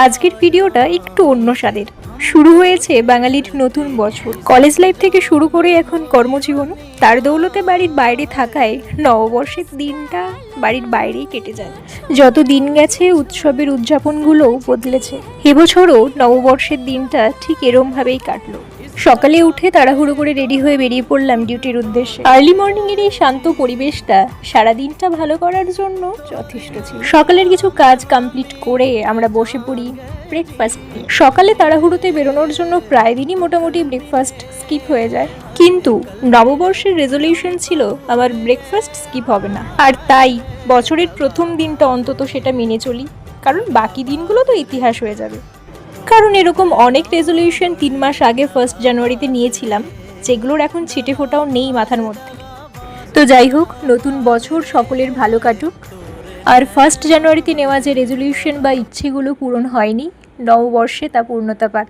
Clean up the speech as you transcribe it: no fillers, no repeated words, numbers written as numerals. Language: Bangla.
আজকের ভিডিওটা একটু অন্য স্বাদের। শুরু হয়েছে বাঙালির নতুন বছর। কলেজ লাইফ থেকে শুরু করে এখন কর্মজীবন, তার দৌলতে বাড়ির বাইরে থাকায় নববর্ষের দিনটা বাড়ির বাইরেই কেটে যায়। যত দিন গেছে উৎসবের উদযাপনগুলোও বদলেছে। এবছরও নববর্ষের দিনটা ঠিক এরমভাবেই কাটলো। সকালে উঠে তাড়াহুড়ো করে রেডি হয়ে বেরিয়ে পড়লাম ডিউটির উদ্দেশ্যে। আর্লি মর্নিং এর এই শান্ত পরিবেশটা সারাদিনটা ভালো করার জন্য যথেষ্ট ছিল। সকালের কিছু কাজ কমপ্লিট করে আমরা বসে পড়ি ব্রেকফাস্ট নিয়ে। সকালে তাড়াহুড়োতে বেরোনোর জন্য প্রায় দিনই মোটামুটি ব্রেকফাস্ট স্কিপ হয়ে যায়, কিন্তু নববর্ষের রেজলিউশন ছিল আমার ব্রেকফাস্ট স্কিপ হবে না। আর তাই বছরের প্রথম দিনটা অন্তত সেটা মেনে চলি, কারণ বাকি দিনগুলো তো ইতিহাস হয়ে যাবে। কারণ এরকম অনেক রেজলিউশন 3 মাস আগে 1 জানুয়ারিতে নিয়েছিলাম, যেগুলোর এখন ছিটে ফোটাও নেই মাথার মধ্যে। তো যাই হোক, নতুন বছর সকলের ভালো কাটুক। আর 1 জানুয়ারিতে নেওয়া যে রেজলিউশন বা ইচ্ছেগুলো পূরণ হয়নি, নববর্ষে তা পূর্ণতা পাক।